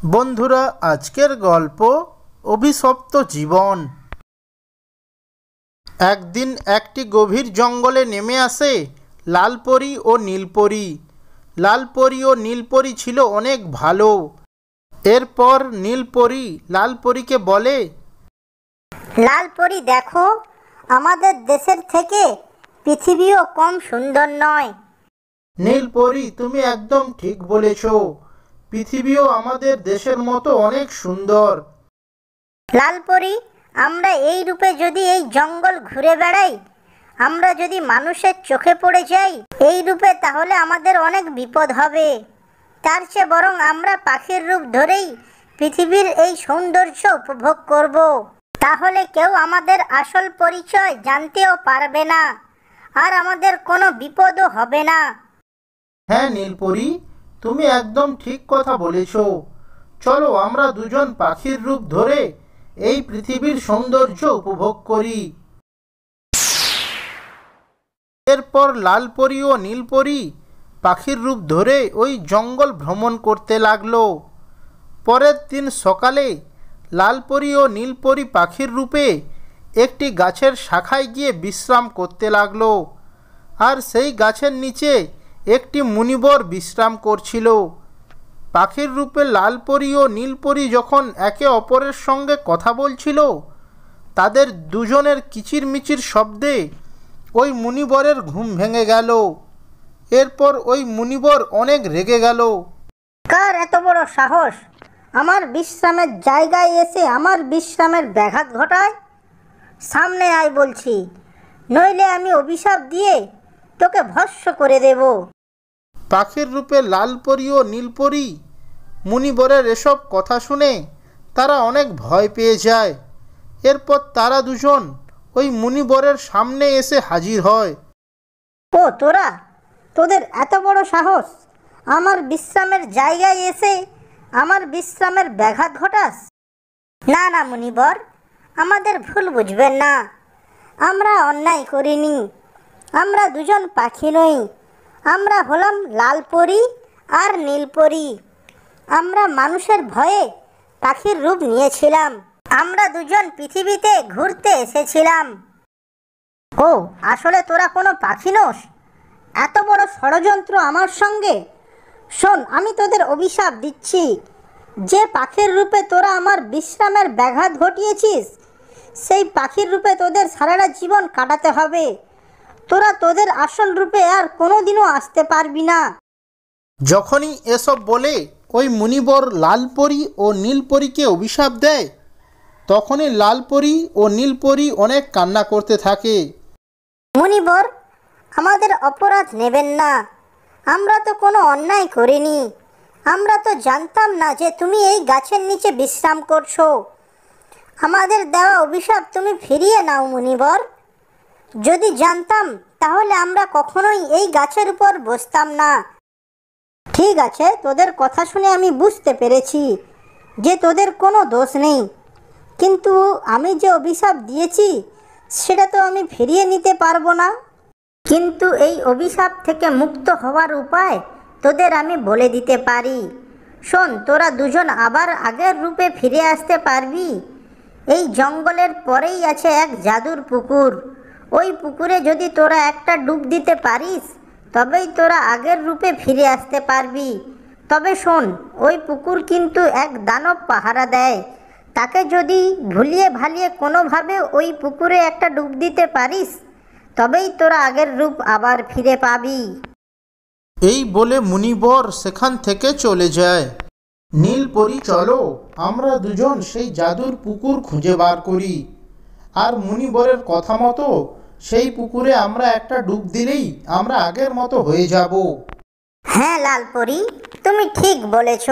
বন্ধুরা, আজকের গল্প অভিশপ্ত জীবন। একদিন একটি গভীর জঙ্গলে নেমে আসে লালপরি ও নীলপরি। লালপরি ও নীলপরি ছিল অনেক ভালো। এরপর নীলপরি লালপরিকে বলে, লালপরি, দেখো, আমাদের দেশের থেকে পৃথিবীও কম সুন্দর নয়। নীলপরি, তুমি একদম ঠিক বলেছ। পৃথিবীও আমাদের দেশের মতো অনেক সুন্দর। লালপরি, আমরা এই রূপে যদি এই জঙ্গল ঘুরে বেড়াই, আমরা যদি মানুষের চোখে পড়ে যাই এই রূপে, তাহলে আমাদের অনেক বিপদ হবে। তার চেয়ে বরং আমরা পাখির রূপ ধরেই পৃথিবীর এই সৌন্দর্য উপভোগ করব। তাহলে কেউ আমাদের আসল পরিচয় জানতেও পারবে না, আর আমাদের কোনো বিপদও হবে না। হ্যাঁ নীলপরি, তুমি একদম ঠিক কথা বলেছ। চলো আমরা দুজন পাখির রূপ ধরে এই পৃথিবীর সৌন্দর্য উপভোগ করি। এরপর লালপরি ও নীলপরি পাখির রূপ ধরে ওই জঙ্গল ভ্রমণ করতে লাগলো। পরের দিন সকালে লালপরি ও নীলপরি পাখির রূপে একটি গাছের শাখায় গিয়ে বিশ্রাম করতে লাগলো। আর সেই গাছের নিচে একটি মুনিবর বিশ্রাম করছিল। পাখির রূপে লালপরি ও নীলপরি যখন একে অপরের সঙ্গে কথা বলছিল, তাদের দুজনের কিচিরমিচির শব্দে ওই মুনিবরের ঘুম ভেঙে গেল। এরপর ওই মুনিবর অনেক রেগে গেল। কার এত বড় সাহস আমার বিশ্রামের জায়গায় এসে আমার বিশ্রামের ব্যাঘাত ঘটায়? সামনে আয় বলছি, নইলে আমি অভিশাপ দিয়ে তোকে ভস্ম করে দেব। পাখির রূপে লালপরি ও নীলপরি মুনিবরের এসব কথা শুনে তারা অনেক ভয় পেয়ে যায়। এরপর তারা দুজন ওই মুনিবরের সামনে এসে হাজির হয়। ও তোরা, তোদের এত বড় সাহস আমার বিশ্রামের জায়গায় এসে আমার বিশ্রামের ব্যাঘাত ঘটাস? না না মুনিবর, আমাদের ভুল বুঝবেন না। আমরা অন্যায় করিনি। আমরা দুজন পাখি নই, আমরা হলাম লালপরি আর নীলপরি। আমরা মানুষের ভয়ে পাখির রূপ নিয়েছিলাম। আমরা দুজন পৃথিবীতে ঘুরতে এসেছিলাম। ও, আসলে তোরা কোনো পাখি নোস? এত বড় ষড়যন্ত্র আমার সঙ্গে? শোন, আমি তোদের অভিশাপ দিচ্ছি। যে পাখির রূপে তোরা আমার বিশ্রামের ব্যাঘাত ঘটিয়েছিস, সেই পাখির রূপে তোদের সারাটা জীবন কাটাতে হবে। তোরা তোদের আসল রূপে আর কোনোদিনও আসতে পারবি না। যখনই এসব বলে ওই মুনিবর লালপরি ও নীলপরিকে অভিশাপ দেয়, তখনই লালপরি ও নীলপরি অনেক কান্না করতে থাকে। মুনিবর, আমাদের অপরাধ নেবেন না। আমরা তো কোনো অন্যায় করিনি। আমরা তো জানতাম না যে তুমি এই গাছের নিচে বিশ্রাম করছো। আমাদের দেওয়া অভিশাপ তুমি ফিরিয়ে নাও মুনিবর। যদি জানতাম তাহলে আমরা কখনোই এই গাছের উপর বসতাম না। ঠিক আছে, তোদের কথা শুনে আমি বুঝতে পেরেছি যে তোদের কোনো দোষ নেই, কিন্তু আমি যে অভিশাপ দিয়েছি সেটা তো আমি ফিরিয়ে নিতে পারবো না। কিন্তু এই অভিশাপ থেকে মুক্ত হওয়ার উপায় তোদের আমি বলে দিতে পারি। শোন, তোরা দুজন আবার আগের রূপে ফিরে আসতে পারবি। এই জঙ্গলের পরেই আছে এক জাদুর পুকুর। ওই পুকুরে যদি তোরা একটা ডুব দিতে পারিস, তবেই তোরা আগের রূপে ফিরে আসতে পারবি। তবে শোন, ওই পুকুর কিন্তু এক দানব পাহারা দেয়। তাকে যদি ভুলিয়ে ভালিয়ে কোনোভাবে ওই পুকুরে একটা ডুব দিতে পারিস, তবেই তোরা আগের রূপ আবার ফিরে পাবি। এই বলে মুনিবর সেখান থেকে চলে যায়। নীলপরি, চলো আমরা দুজন সেই জাদুর পুকুর খুঁজে বার করি। আর মুনিবরের কথা মতো সেই পুকুরে আমরা একটা ডুব দিলেই আমরা আগের মতো হয়ে যাব। হ্যাঁ লালপরি, তুমি ঠিক বলেছ,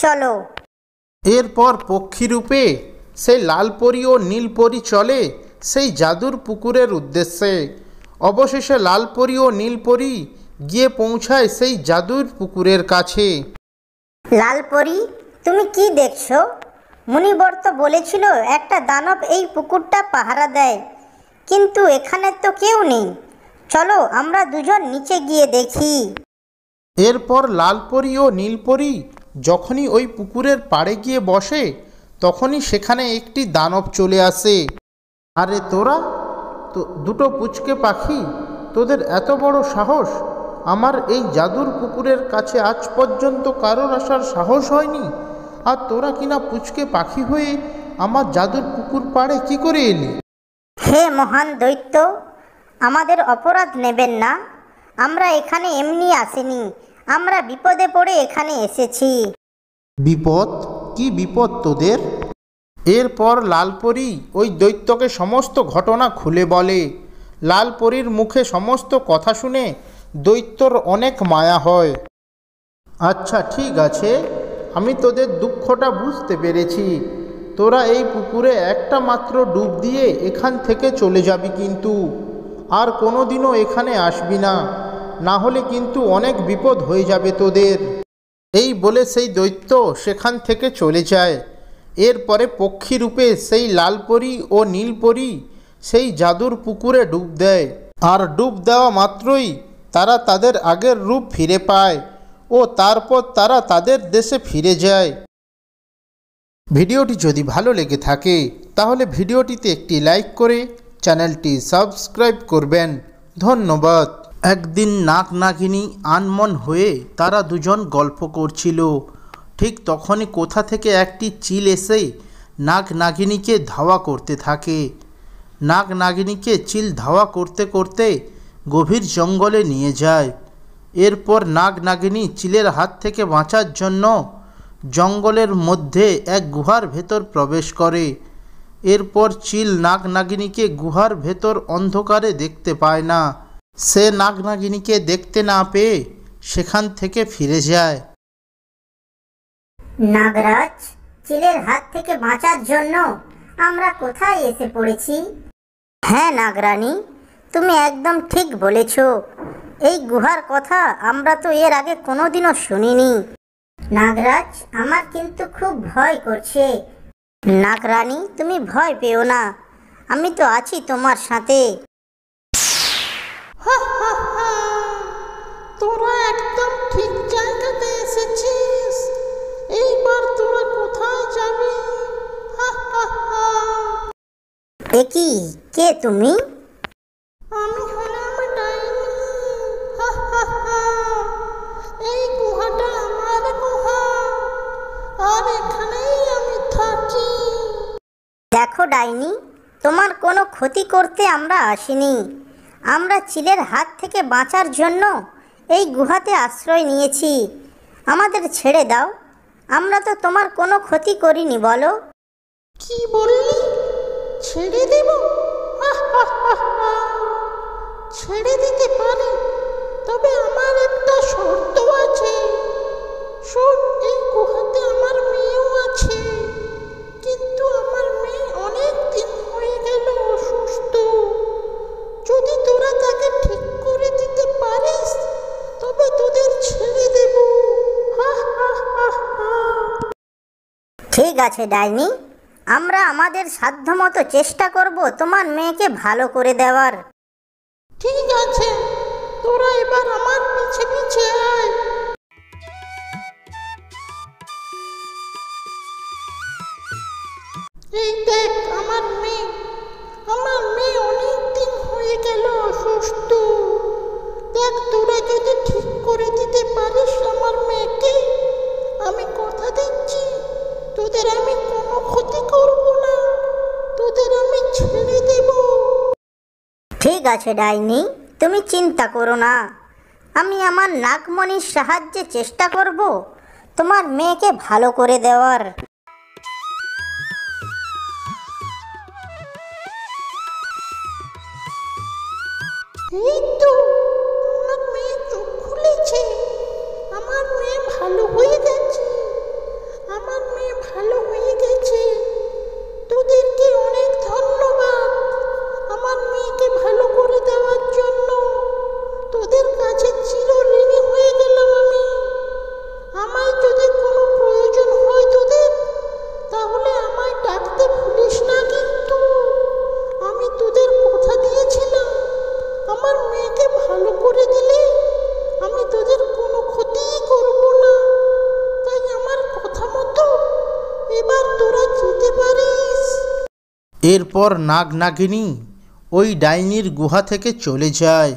চলো। এরপর পক্ষীরূপে সেই লালপরি ও নীলপরি চলে সেই জাদুর পুকুরের উদ্দেশ্যে। অবশেষে লালপরি ও নীলপরি গিয়ে পৌঁছায় সেই জাদুর পুকুরের কাছে। লালপরি, তুমি কি দেখছো? মুনিবর তো বলেছিল একটা দানব এই পুকুরটা পাহারা দেয়, কিন্তু এখানে তো কেউ নেই। চলো আমরা দুজন নিচে গিয়ে দেখি। এরপর লালপরি ও নীলপরি যখনই ওই পুকুরের পাড়ে গিয়ে বসে তখনই সেখানে একটি দানব চলে আসে। আরে তোরা তো দুটো পুচকে পাখি, তোদের এত বড় সাহস! আমার এই জাদুর পুকুরের কাছে আজ পর্যন্ত কারোর আসার সাহস হয়নি, আর তোরা কিনা পুচকে পাখি হয়ে আমার জাদুর পুকুর পাড়ে কি করে এলি? হে মহান দৈত্য, আমাদের অপরাধ নেবেন না। আমরা এখানে এমনি আসিনি, আমরা বিপদে পড়ে এখানে এসেছি। বিপদ? কি বিপদ তোদের? এরপর লালপরী ওই দৈত্যকে সমস্ত ঘটনা খুলে বলে। লালপরীর মুখে সমস্ত কথা শুনে দৈত্যর অনেক মায়া হয়। আচ্ছা ঠিক আছে, আমি তোদের দুঃখটা বুঝতে পেরেছি। তোরা এই পুকুরে একটা মাত্র ডুব দিয়ে এখান থেকে চলে যাবি, কিন্তু আর কোনোদিনও এখানে আসবি না, না হলে কিন্তু অনেক বিপদ হয়ে যাবে তোদের। এই বলে সেই দৈত্য সেখান থেকে চলে যায়। এরপরে পক্ষী রূপে সেই লালপরী ও নীলপরী সেই জাদুর পুকুরে ডুব দেয়, আর ডুব দেওয়া মাত্রই তারা তাদের আগের রূপ ফিরে পায় ও তারপর তারা তাদের দেশে ফিরে যায়। ভিডিওটি যদি ভালো লেগে থাকে তাহলে ভিডিওটিতে একটি লাইক করে চ্যানেলটি সাবস্ক্রাইব করবেন। ধন্যবাদ। একদিন নাগ নাগিনী আনমন হয়ে তারা দুজন গল্প করছিল। ঠিক তখনই কোথা থেকে একটি চিল এসে নাগ নাগিনীকে ধাওয়া করতে থাকে। নাগ নাগিনীকে চিল ধাওয়া করতে করতে গভীর জঙ্গলে নিয়ে যায়। এরপর নাগ নাগিনী চিলের হাত থেকে বাঁচার জন্য জঙ্গলের মধ্যে এক গুহার ভেতর প্রবেশ করে। এরপর চিল নাগ নাগিনীকে গুহার ভেতর অন্ধকারে দেখতে পায় না। সে নাগ নাগিনীকে দেখতে না পেয়ে সেখান থেকে ফিরে যায়। নাগরাজ, চিলের হাত থেকে বাঁচার জন্য আমরা কোথায় এসে পড়েছি? হ্যাঁ নাগরানী, তুমি একদম ঠিক বলেছ। এই গুহার কথা আমরা তো এর আগে কোনোদিনও শুনিনি। নাগরাজ, আমার কিন্তু খুব ভয় করছে। নাগরানী, তুমি ভয় পেও না, আমি তো আছি তোমার সাথে। তোরা একদম ঠিক জায়গাতে এসেছিস। এইবার তোরা কোথায় যাবি? একি, কে তুমি? আমি হলাম ডাইনি। এই গুহাটা আমার গুহা, আর এখানেই আমি থাকি। দেখো ডাইনি, তোমার কোনো ক্ষতি করতে আমরা আসিনি। আমরা চিলের হাত থেকে বাঁচার জন্য এই গুহাতে আশ্রয় নিয়েছি। আমাদের ছেড়ে দাও, আমরা তো তোমার কোনো ক্ষতি করিনি। বলো। কি বললি? ছেড়ে দেব? ছেড়ে দিতে পারি, তবে আমার একটা শর্ত আছে। শোন, এই গুহাতে আমার মেয়েও আছে, কিন্তু আমার মেয়ে অনেক দিন হয়ে গেল অসুস্থ। যদি তোরা তাকে ঠিক করে দিতে পারিস তবে তোদের ছেড়ে দেব। ঠিক আছে ডাইনি, আমরা আমাদের সাধ্যমতো চেষ্টা করব তোমার মেয়েকে ভালো করে দেওয়ার। ঠিক আছে, তোরা এবার আমার পিছে পিছে আয়। এই দেখ আমার মেয়ে। আমার মেয়ে অনেক দিন হয়ে গেল অসুস্থ। দেখ, তোরা যদি ঠিক করে দিতে পারিস আমার মেয়েকে, আমি কথা দিচ্ছি তোদের আমি কোনো ক্ষতি করব না, তোদের আমি ছেড়ে দেব। ঠিক আছে ডাইনি, তুমি চিন্তা করো না। আমি আমার নাগমণির সাহায্যে চেষ্টা করব তোমার মেয়েকে ভালো করে দেওয়ার। এই তো আমার মেয়ে চোখ খুলেছে। আমার মেয়ে ভালো হয়ে গেছে। আমার মেয়ে ভালো হয়ে গেছে। তোদেরকে অনেক ধন্যবাদ আমার মেয়েকে ভালো করে দেওয়ার জন্য। তোদের কাছে চিরঋণী হয়ে গেলাম আমি। আমায় যদি কোনো প্রয়োজন হয় তোদের, তাহলে আমায় ডাকতে ভুলিস না কিন্তু। আমি তোদের কথা দিয়েছিলাম আমার মেয়েকে ভালো এরপর নাগ নাগিনী ওই ডাইনির গুহা থেকে চলে যায়।